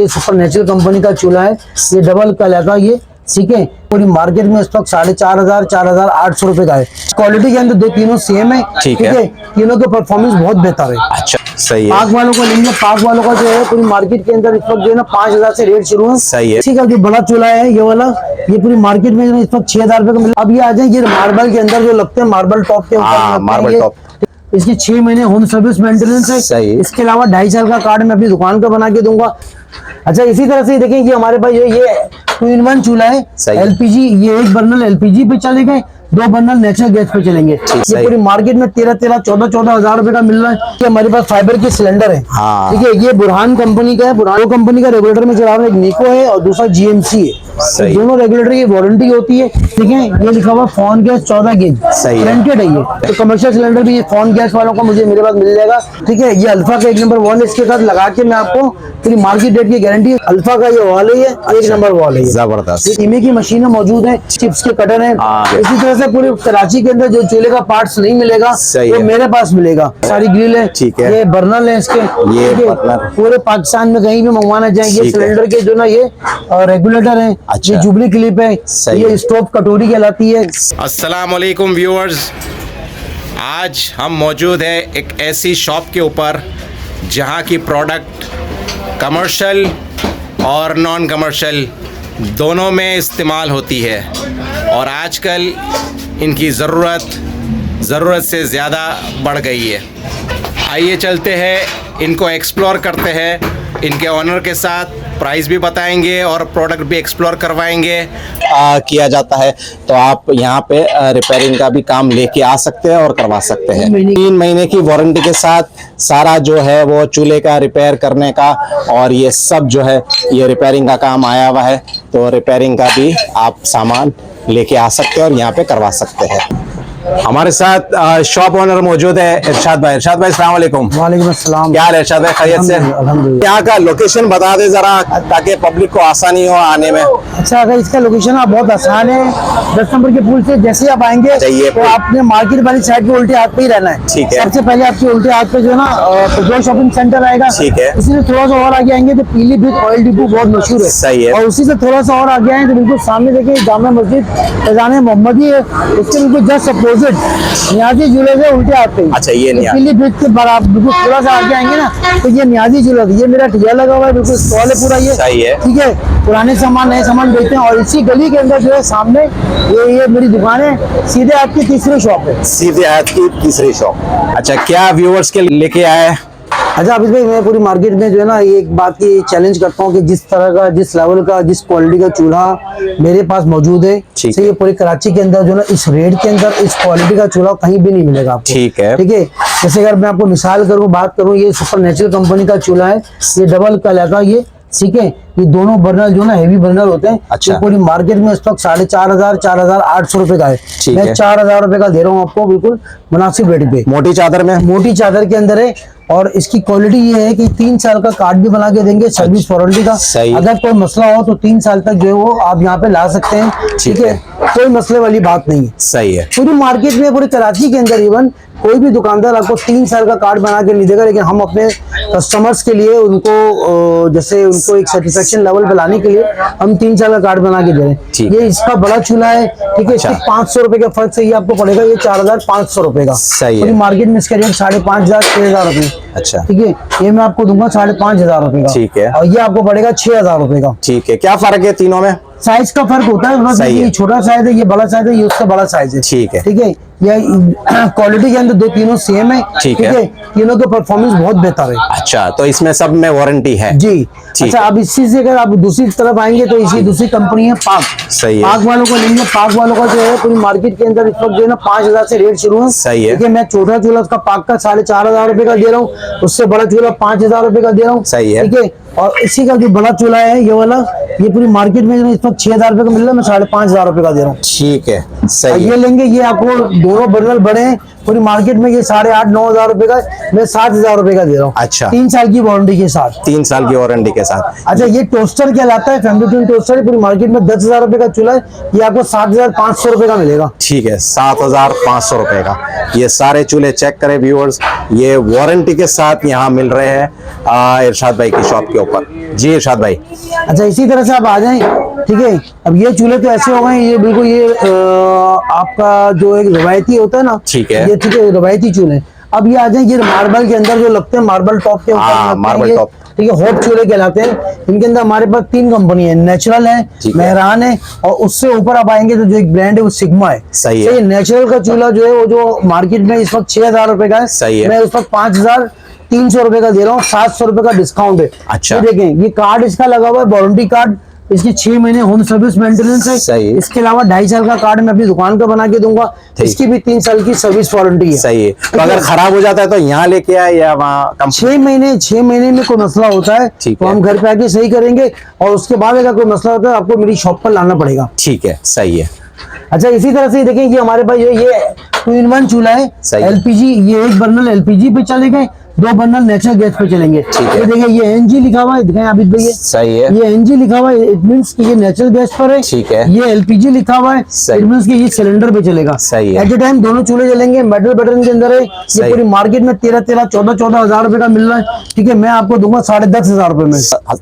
ये super natural company का चूल्हा है, ये डबल कलर का, ये ठीक है। पूरी मार्केट में स्टॉक 4,500 4,800 रुपए का है। क्वालिटी के अंदर दो तीनों सेम है, ठीक है। तीनों के परफॉर्मेंस बहुत बेहतर है। अच्छा सही है। पाक वालों को लेंगे, पाक वालों का जो है पूरी मार्केट के अंदर इस वक्त जो है ना 5,000 से रेट शुरू है। सही है। ठीक है। जो बड़ा चूल्हा है ये वाला, ये पूरी मार्केट में इस वक्त 6,000 रुपए का मिला। अब ये आ जाए, ये मार्बल के अंदर जो लगते हैं, मार्बल टॉप के ऊपर, मार्बल टॉप, इसकी 6 महीने होम सर्विस मेंटेनेंस है। सही। इसके अलावा 2.5 साल का कार्ड मैं अपनी दुकान का बना के दूंगा। अच्छा, इसी तरह से देखिए कि हमारे पास ये 2-in-1 चूल्हा है, एलपीजी, ये एक बर्नल एलपीजी पे चलेगा, 2 बर्नल नेचुरल गैस पे चलेंगे। ये पूरी मार्केट में 13,14 हजार रुपए का मिल रहा है। ये हमारे पास फाइबर के सिलेंडर है, ठीक है। ये बुरहान कंपनी का है, बुरहान कंपनी का रेगुलेटर में चला रहा है, एक निको है और दूसरा जीएमसी है। तो दोनों रेगुलेटर की वारंटी होती है, ठीक है। ये लिखा हुआ फोन गैस 14 गेज गारंटेड है ये। तो कमर्शियल सिलेंडर भी ये फोन गैस वालों को मुझे मेरे पास मिल जाएगा, ठीक है। ये अल्फा का 1 नंबर वॉल, इसके साथ लगा के मैं आपको पूरी मार्केट रेट की गारंटी, अल्फा का ये वॉल है, 1 नंबर वॉल है, जबरदस्त। इमे की मशीनें मौजूद है, चिप्स के कटर है। इसी तरह से पूरे कराची के अंदर जो चूल्हे का पार्ट्स नहीं मिलेगा वो मेरे पास मिलेगा। सारी ग्रिल है, ये बर्नल है इसके, पूरे पाकिस्तान में कहीं भी मंगवाना चाहेंगे। सिलेंडर के जो ना ये रेगुलेटर है, ये जुबली क्लिप है, ये स्टोव कटोरी कहलाती है। अस्सलाम वालेकुम व्यूअर्स, आज हम मौजूद है एक ऐसी शॉप के ऊपर जहां की प्रोडक्ट कमर्शियल और नॉन कमर्शियल दोनों में इस्तेमाल होती है और आजकल इनकी ज़रूरत से ज़्यादा बढ़ गई है। आइए चलते हैं, इनको एक्सप्लोर करते हैं, इनके ऑनर के साथ प्राइस भी बताएंगे और प्रोडक्ट भी एक्सप्लोर करवाएंगे। किया जाता है तो आप यहाँ पे रिपेयरिंग का भी काम लेके आ सकते हैं और करवा सकते हैं। 3 महीने की वारंटी के साथ सारा जो है वो चूल्हे का रिपेयर करने का और ये सब जो है ये रिपेयरिंग का काम आया हुआ है। तो रिपेयरिंग का भी आप सामान लेके आ सकते हैं और यहाँ पे करवा सकते हैं। हमारे साथ शॉप ओनर मौजूद है इरशाद भाई। इरशाद भाई अस्सलाम वालेकुम। वालेकुम अस्सलाम। क्या हाल है इरशाद भाई, खैरियत से? यहाँ का लोकेशन बता दे जरा ताकि पब्लिक को आसानी हो आने में। अच्छा, अगर इसका लोकेशन आप बहुत आसान है, 10 नंबर के पुल से जैसे आप आएंगे तो आपने मार्केट वाली साइड पे उल्टे हाथ पे ही रहना है, ठीक है। सबसे पहले आपके उल्टे हाथ पे जो है ना पेट्रोल शॉपिंग सेंटर आएगा, ठीक है। उसी से थोड़ा सा और आगे आएंगे तो पीलीभीत ऑयल डिपो बहुत मशहूर है, सही है। और उसी से थोड़ा सा और आगे आए तो बिल्कुल सामने देखिए जामा मस्जिद फैजान मोहम्मदी है, उसके बिल्कुल जस्ट अपोजिट नियाजी ज्वेलर्स है, उल्टे हाथ पे। अच्छा, ये पीलीभीत के बराबर बिल्कुल थोड़ा सा आगे आएंगे ना तो ये नियाजी ज्वेलर्स, ये मेरा ठिया लगा हुआ है, बिल्कुल स्टॉल है पूरा, ये सही है, ठीक है। पुराने सामान नए सामान बेचते हैं और इसी गली के अंदर जो है सामने ये मेरी दुकान है, सीधे हाथ की तीसरी शॉप है। सीधे हाथ की तीसरी शॉप। अच्छा, क्या व्यूअर्स के लेके आए? अच्छा अभी भाई, मैं पूरी मार्केट में जो है ना एक बात की चैलेंज करता हूँ कि जिस तरह का, जिस लेवल का, जिस क्वालिटी का चूल्हा मेरे पास मौजूद है, तो ये पूरी कराची के अंदर जो ना इस रेट के अंदर इस क्वालिटी का चूल्हा कहीं भी नहीं मिलेगा आपको, ठीक है, ठीक है। जैसे अगर मैं आपको मिसाल करूँ, बात करूँ, ये सुपर नेचुरल कंपनी का चूल्हा है, ये डबल कलर का, ये ठीक है। ये दोनों बर्नर जो ना हेवी बर्नर होते हैं। अच्छा। पूरी मार्केट में स्टॉक 4,500 4,800 रुपए का है, मैं 4,000 रुपए का दे रहा हूँ आपको, बिल्कुल मुनासिब रेट पे। मोटी चादर में, मोटी चादर के अंदर है और इसकी क्वालिटी ये है कि 3 साल का कार्ड भी बना के देंगे, सर्विस वारंटी का। अगर कोई मसला हो तो 3 साल तक जो है वो आप यहाँ पे ला सकते हैं, ठीक है, कोई मसले वाली बात नहीं है, सही है। पूरी मार्केट में, पूरी कराची के अंदर इवन कोई भी दुकानदार आपको 3 साल का कार्ड बना के नहीं देगा, लेकिन हम अपने कस्टमर्स के लिए उनको जैसे उनको एक सेटिस्फेक्शन लेवल पे लाने के लिए हम 3 साल का कार्ड बना के दे रहे हैं। ये इसका बड़ा चूल्हा है, ठीक है। इसके 500 रुपए के फर्क से ये आपको पड़ेगा, ये 4,500 रुपए का, सही है। मार्केट में इसका रेट 5,500 6,000 रुपए, अच्छा, ठीक है। ये मैं आपको दूंगा 5,500 रुपए का, ठीक है। और ये आपको पड़ेगा 6,000 रुपए का, ठीक है। क्या फर्क है तीनों में? साइज का फर्क होता है, बस ये छोटा साइज है, ये बड़ा साइज है, ये उसका बड़ा साइज है, ठीक है, ठीक है। ये क्वालिटी के अंदर दो तीनों सेम है, ठीक है। तीनों के परफॉर्मेंस बहुत बेहतर है। अच्छा, तो इसमें सब में वारंटी है जी। अच्छा, अब इसी से अगर आप दूसरी तरफ आएंगे तो इसी दूसरी कंपनी है पाक, सही है। पाक वालों को लेंगे, पाक वालों का जो है पूरी मार्केट के अंदर इस वक्त जो है ना 5,000 से रेट शुरू है, सही है। मैं छोटा चूल्हा उसका पाक का 4,500 रुपए का दे रहा हूँ, उससे बड़ा चूल्हा 5,000 रुपए का दे रहा हूँ, सही है, ठीक है। और इसी का जो बड़ा चूल्हा है ये वाला, ये पूरी मार्केट में इस वक्त 6,000 रुपए का मिल रहा है, मैं 5,500 रुपए का दे रहा हूँ, ठीक है, सही। ये लेंगे, ये आपको दोनों बर्नल बड़े हैं, पूरी मार्केट में ये 8,500-9,000 रुपए का मैं 7,000 रुपए का दे रहा हूँ। अच्छा। 3 साल की वारंटी के साथ। 3 साल की वारंटी के साथ। अच्छा, ये टोस्टर कहलाता है, फैमिली ट्विन टोस्टर है। पूरी मार्केट में 10,000 रुपए का चूल्हा है, ये आपको 7,500 रुपए का मिलेगा। ठीक है, 7,500 रुपए का ये सारे चूल्हे चेक करें व्यूअर्स, ये वारंटी के साथ यहाँ मिल रहे हैं इरशाद भाई की शॉप के ऊपर। जी इरशाद भाई। अच्छा, इसी तरह से आप आ जाएं, ठीक है। अब ये चूल्हे तो ऐसे हो गए, ये बिल्कुल ये आपका जो एक रवायती होता है ना, ठीक है, ये ठीक है रवायती चूल्हे। अब ये आ जाए, ये मार्बल के अंदर जो लगते हैं, मार्बल टॉप के ऊपर, मार्बल टॉप, ठीक है, हॉट चूल्हे कहलाते हैं। इनके अंदर हमारे पास 3 कंपनी है, नेचुरल है, मेहरान है, और उससे ऊपर आप आएंगे तो जो एक ब्रांड है वो सिग्मा है। सही है। नेचुरल का चूल्हा जो है वो जो मार्केट में इस वक्त 6,000 रुपए का है। सही है। मैं उस वक्त 5,300 रुपए का दे रहा हूँ, 700 रुपए का डिस्काउंट है। अच्छा। ये देखें, ये कार्ड इसका लगा हुआ है, वारंटी कार्ड, इसकी 6 महीने होम सर्विस मेंटेनेंस है। सही। इसके अलावा 2.5 साल का कार्ड मैं अपनी दुकान का बना के दूंगा, इसकी भी 3 साल की सर्विस वारंटी है। सही है। तो अगर खराब हो जाता है तो यहाँ लेके आए या वहाँ 6 महीने में कोई मसला होता है तो हम घर पे आके सही करेंगे, और उसके बाद अगर कोई मसला होता है आपको मेरी शॉप पर लाना पड़ेगा। ठीक है, सही है। अच्छा, इसी तरह से देखें, ये हमारे पास ये 2-in-1 चूल्हा है। एलपीजी, ये एक बर्नल एलपीजी पे चलेगा, 2 बर्नल नेचुरल गैस पे चलेंगे। ये देखिए, ये एनजी लिखा हुआ है, दिखाएं आप भैया। सही है। ये एनजी लिखा हुआ है, इट मींस कि ये नेचुरल गैस पर है। ठीक है। ये एलपीजी लिखा हुआ है, इट मींस कि ये सिलेंडर पे चलेगा। सही है। एट ए टाइम दोनों चूल्हे चलेंगे, मेटल बटन के अंदर है। ये पूरी मार्केट में 14,000 हजार रुपए का मिल रहा है, ठीक है। मैं आपको दूंगा 10,500 रुपए में।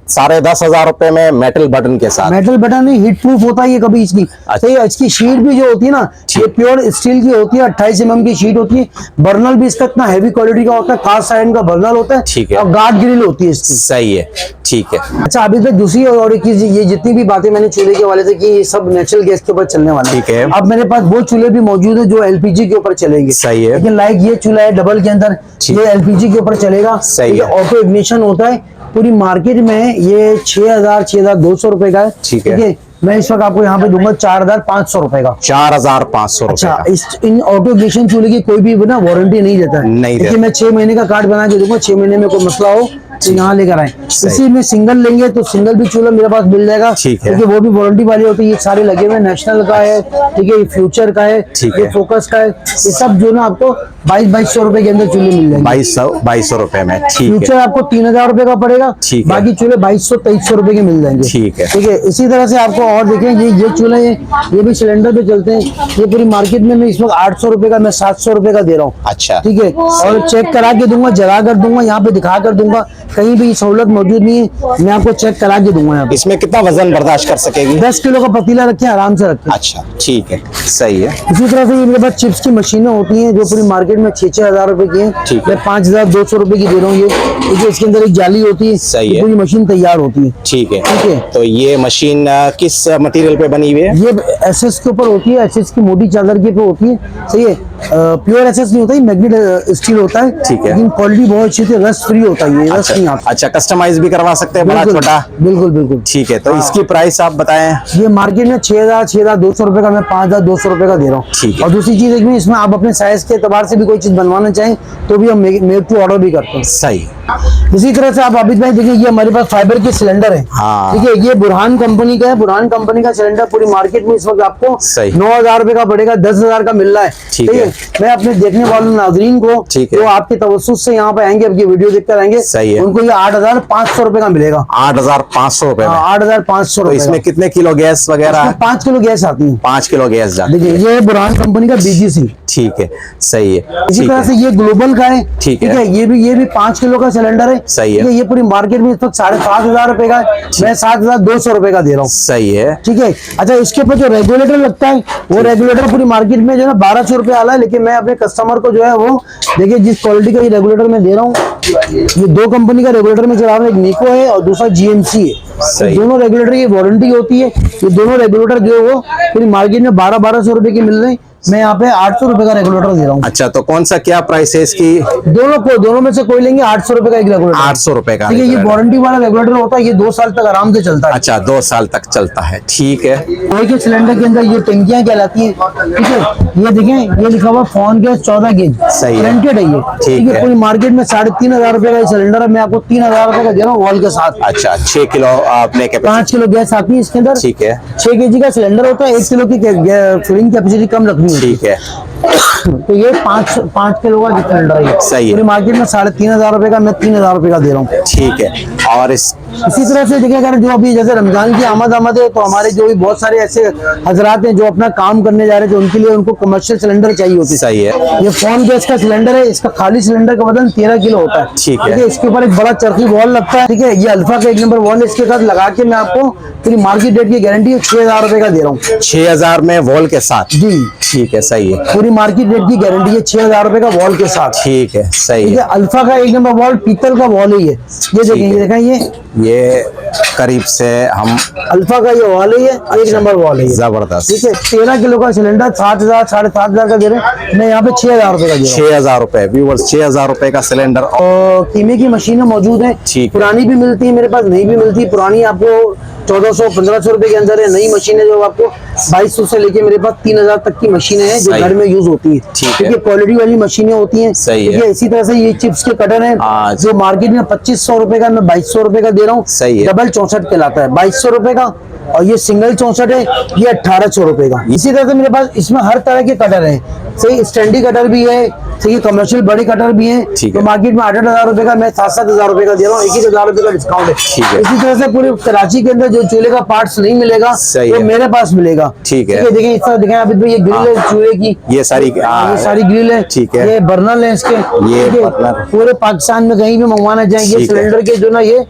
10,500 रुपए में मेटल बटन के साथ। मेटल बटन नहीं, हीट प्रूफ होता है ये कभी इसकी। सही है। इसकी शीट भी जो होती है ना, ये प्योर स्टील की होती है, 28 mm की शीट होती है। बर्नल भी इसका इतना हैवी क्वालिटी का होता है, कास्ट आयरन का बर्नल होता है। ठीक है। और गार्ड ग्रिल होती है इसकी। सही है, ठीक है। अच्छा, अभी तक दूसरी और एक चीज, ये जितनी भी बातें मैंने चूल्हे के वाले से की, ये सब नेचुरल गैस के ऊपर चलने वाले। ठीक है। अब मेरे पास वो चूल्हे भी मौजूद है जो एलपीजी के ऊपर चलेंगे। सही है। लेकिन लाइक ये चूल्हा है डबल के अंदर, ये एलपीजी के ऊपर चलेगा। सही है। ऑटो इग्निशन होता है। पूरी मार्केट में ये 6,200 रुपए का है। ठीक है। मैं इस वक्त आपको यहाँ पे दूंगा 4,500 रुपए का। 4,500 रुपए। अच्छा, इन ऑटो इग्निशन चूल्हे की कोई भी ना वारंटी नहीं देता है, नहीं क्योंकि मैं 6 महीने का कार्ड बना के दूंगा। 6 महीने में कोई मसला हो तो यहाँ लेकर आए। इसी में सिंगल लेंगे तो सिंगल भी चूल्हा मेरे पास मिल जाएगा, ठीक है। क्योंकि वो भी वारंटी वाली होती है। ये सारे लगे हुए, नेशनल का है, ठीक है, फ्यूचर का है, ये फोकस का है। ये सब जो ना आपको 2200 रुपए के अंदर चूल्हे मिल जाएंगे। 2200 रुपए में। ठीक है। फ्यूचर आपको 3,000 रुपए का पड़ेगा। ठीक है। बाकी चूल्हे 2200-2300 रुपए के मिल जाएंगे। ठीक है। ठीक है। इसी तरह से आपको और देखें, ये चूल्हे ये भी सिलेंडर पे चलते हैं। ये पूरी मार्केट में मैं इस वक्त 800 रुपए का, मैं 700 रुपए का दे रहा हूँ। अच्छा। ठीक है। और चेक करा के दूंगा, जला कर दूंगा, यहाँ पे दिखा कर दूंगा, कहीं भी सहूलत मौजूद नहीं है। मैं आपको चेक करा के दूंगा। यहाँ पे इसमें कितना वजन बर्दाश्त कर सकेगी? 10 किलो का पतीला रखें, आराम से रखें। अच्छा, ठीक है, सही है। इसी तरह से मेरे पास चिप्स की मशीनें होती हैं जो पूरी मार्केट में 6-6 हजार रुपए की है। ठीक है। मैं 5,200 रुपए की दे रहा हूँ। ये इसके अंदर एक जाली होती है। सही है। पूरी मशीन तैयार होती है। ठीक है। ठीक है। तो ये मशीन किस मटेरियल पे बनी हुई है? ये एसएस के ऊपर होती है, एसएस की मोटी चादर के ऊपर होती है। सही है। प्योर एसएस नहीं होता है, मैग्नेट स्टील होता है। ठीक है। लेकिन क्वालिटी बहुत अच्छी होती है, रस्ट फ्री होता है, ये रस्ट नहीं आता। अच्छा, कस्टमाइज भी करवा सकते हैं, बड़ा छोटा? बिल्कुल बिल्कुल। ठीक है। तो इसकी प्राइस आप बताएं। ये मार्केट में 6,200 रुपए का, मैं 5,200 रुपए का दे रहा हूँ। ठीक है। और दूसरी चीज इसमें, इसमें आप अपने साइज के एतबार से भी कोई चीज बनवाना चाहें तो भी हम मेड टू ऑर्डर भी करते हैं। सही। इसी तरह से आप आबिद भाई देखिए, ये हमारे पास फाइबर के सिलेंडर है। हाँ। ठीक है। ये बुरहान कंपनी का है। बुरहान कंपनी का सिलेंडर पूरी मार्केट में इस वक्त आपको सही। 9,000 रुपए का पड़ेगा, 10,000 का मिल रहा है। ठीक है। मैं अपने देखने वाले नाज़रीन को, ठीक है, जो आपके तवज्जुह से यहाँ पे आएंगे, आपकी वीडियो देखकर आएंगे, सही है, उनको ये 8,500 रुपए का मिलेगा। 8,500 रुपए में। 8,500 तो रुपए। इसमें कितने किलो गैस वगैरह? 5 किलो गैस आती है। 5 किलो गैस जाती है। देखिए, ये बुरहान कंपनी का बीजीसी। ठीक है, सही है। इसी ठीक तरह है। से ये ग्लोबल का है। ठीक है। ये भी 5 किलो का सिलेंडर है। सही है। ये पूरी मार्केट में इस वक्त 7,500 रुपए का है। मैं 7,200 रुपए का दे रहा हूँ। सही है। ठीक है। अच्छा, इसके ऊपर जो रेगुलेटर लगता है, वो रेगुलेटर पूरी मार्केट में जो है 1,200 रुपए आला है। लेकिन मैं अपने कस्टमर को जो है वो देखिए, जिस क्वालिटी का ये रेगुलेटर मैं दे रहा हूँ, ये 2 कंपनी का रेगुलेटर में चला रहा हूँ। एक निको है और दूसरा जीएमसी है। दोनों रेगुलेटर की वारंटी होती है। ये दोनों रेगुलेटर जो है वो पूरी मार्केट में 1200 रुपए की मिल रहे हैं। मैं यहाँ पे 800 रुपए का रेगुलेटर दे रहा हूँ। अच्छा, तो कौन सा क्या प्राइस है इसकी? दोनों में से कोई लेंगे 800 रुपए का एक रेगुलेटर। 800 रुपए का। ठीक है। ये वारंटी वाला रेगुलेटर होता है, ये 2 साल तक आराम से चलता है। अच्छा, 2 साल तक चलता है। ठीक है। लोहे के सिलेंडर के अंदर ये टंकियां कहलाती हैं। ठीक है। ये देखें, ये लिखा हुआ फोन गैस 14 गेज। सही है। प्रिंटेड है ये। ठीक है। पूरी मार्केट में 3,500 रुपए का सिलेंडर है। मैं आपको 3,000 रुपए का दे रहा हूँ वॉल के साथ। अच्छा, 6 किलो आपने 5 किलो गैस आती है इसके अंदर। ठीक है। 6 kg का सिलेंडर होता है। 1 किलो की फिलिंग कैपेसिटी कम रखनी है। ठीक है। तो ये 5 किलो का सिलेंडर है। सही है। पूरी मार्केट में 3,500 रुपए का, मैं 3,000 रुपए का दे रहा हूँ। ठीक है। और इसी तरह से देखिए, अगर जो अभी जैसे रमजान की आमद है, तो हमारे जो भी बहुत सारे ऐसे हजरात हैं जो अपना काम करने जा रहे थे, उनके लिए उनको कमर्शियल सिलेंडर चाहिए होती है। सही है। ये फोन गैस का सिलेंडर है, इसका खाली सिलेंडर का वजन 13 किलो होता है। ठीक है। इसके ऊपर एक बड़ा चरखी वॉल लगता है। ठीक है, ये अल्फा का 1 नंबर वॉल है। इसके साथ लगा के मैं आपको पूरी मार्केट रेट की गारंटी 6,000 रुपए का दे रहा हूँ। 6,000 में वॉल के साथ? जी ठीक है, सही है। पूरी मार्केट रेट की गारंटी है 6,000 रुपए का वॉल के साथ। ठीक है, सही ठीक है। है, अल्फा का 1 नंबर वॉल पीतल का वॉल ही है। ये देखें, ये करीब से हम अल्फा का ये वॉल है, 1 नंबर वॉल है। जबरदस्त। ठीक है, 13 किलो का सिलेंडर 7,000 7,500 का दे रहे हैं, मैं यहाँ पे 6,000 रुपए का दे रहा हूँ। 6,000 रुपए व्यूअर्स, 6,000 रुपए का सिलेंडर। और कीमे की मशीनें मौजूद हैं। ठीक है। पुरानी भी मिलती है मेरे पास, नई भी मिलती है। पुरानी आपको 1400-1500 रुपए के अंदर है। नई मशीनें जो आपको 2,200 से लेके मेरे पास 3,000 तक की मशीनें हैं जो घर में यूज होती है। ठीक है। क्वालिटी वाली मशीनें होती हैं। सही है। ठीक है, इसी तरह से ये चिप्स के कटर हैं जो मार्केट में 2,500 रुपए का, मैं 2,200 रुपए का दे रहा हूँ। सही है। डबल 64 कहलाता है, 2,200 रुपए का। और ये सिंगल 64 है, ये 1,800 रुपए का। इसी तरह से मेरे पास इसमें हर तरह के कटर हैं। सही स्टैंडी कटर भी है, सही कमर्शियल बड़े कटर भी हैं। ठीक तो है। मार्केट में 8,000 रुपए का, मैं 7,000 रुपए का दे रहा हूँ। 21,000 रुपए का डिस्काउंट है। ठीक है। इसी तरह से पूरे कराची के अंदर जो चूल्हे का पार्ट्स नहीं मिलेगा, सही वो है। मेरे पास मिलेगा। ठीक है। देखिए इस तरह देखें आप, ये ग्रिल है चूल्हे की, ये सारी ग्रिल है। ठीक है। ये बर्नर है इसके। ये ठीक है? बर्नर। पूरे पाकिस्तान में कहीं भी मंगवाना चाहें, ये ठीक है। सिलेंडर के जो ना ये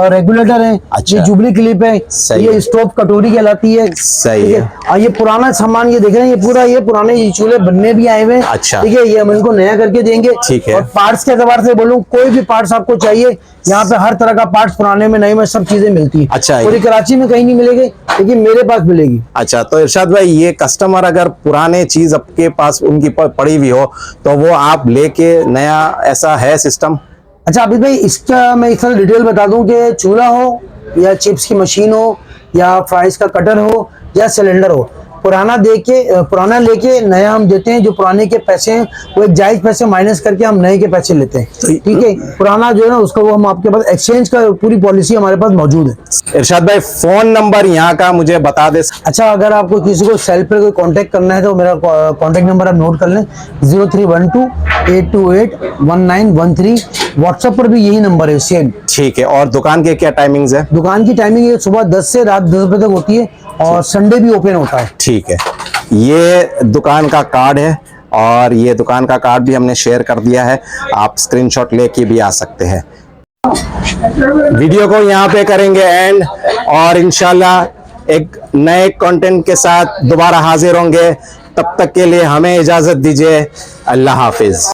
रेगुलेटर है। अच्छा। ये जुबली क्लिप है। सही ये है। स्टोव कटोरी कहलाती है। सही ठीक है। और ये पुराना सामान ये देख रहे हैं, ये पूरा ये पुराने ये चूल्हे बनने भी आए हुए हैं। अच्छा। ठीक है, ये हम इनको नया करके देंगे। ठीक है। और पार्ट्स के एतबार से बोलूं, कोई भी पार्ट्स आपको चाहिए, यहाँ पे हर तरह का पार्ट्स पुराने में नए में सब चीजें मिलती है। अच्छा। पूरी कराची में कहीं नहीं मिलेगी, लेकिन मेरे पास मिलेगी। अच्छा, तो इरशाद भाई, ये कस्टमर अगर पुराने चीज आपके पास उनकी पड़ी हुई हो तो वो आप लेके नया, ऐसा है सिस्टम? अच्छा अभी भाई, इसका मैं इस तरह डिटेल बता दूं कि चूल्हा हो या चिप्स की मशीन हो या फ्राइज का कटर हो या सिलेंडर हो, पुराना लेके नया हम देते हैं। जो पुराने के पैसे हैं वो एक जायज पैसे माइनस करके हम नए के पैसे लेते हैं। ठीक है, पुराना जो है ना उसका वो हम आपके पास एक्सचेंज का पूरी पॉलिसी हमारे पास मौजूद है। इरशाद भाई, फोन नंबर यहाँ का मुझे बता दे। अच्छा, अगर आपको किसी को सेल पर कोई कांटेक्ट करना है तो मेरा कांटेक्ट नंबर आप नोट कर लें, 0312-828-1913। व्हाट्सएप पर भी यही नंबर है सेम। ठीक है। और दुकान के क्या टाइमिंग्स है? दुकान की टाइमिंग सुबह 10 से रात 10 बजे तक होती है और संडे भी ओपन होता है। ठीक है। ये दुकान का कार्ड है और ये दुकान का कार्ड भी हमने शेयर कर दिया है, आप स्क्रीनशॉट लेके भी आ सकते हैं। वीडियो को यहाँ पे करेंगे एंड, और इंशाल्लाह एक नए कंटेंट के साथ दोबारा हाजिर होंगे। तब तक के लिए हमें इजाजत दीजिए। अल्लाह हाफिज।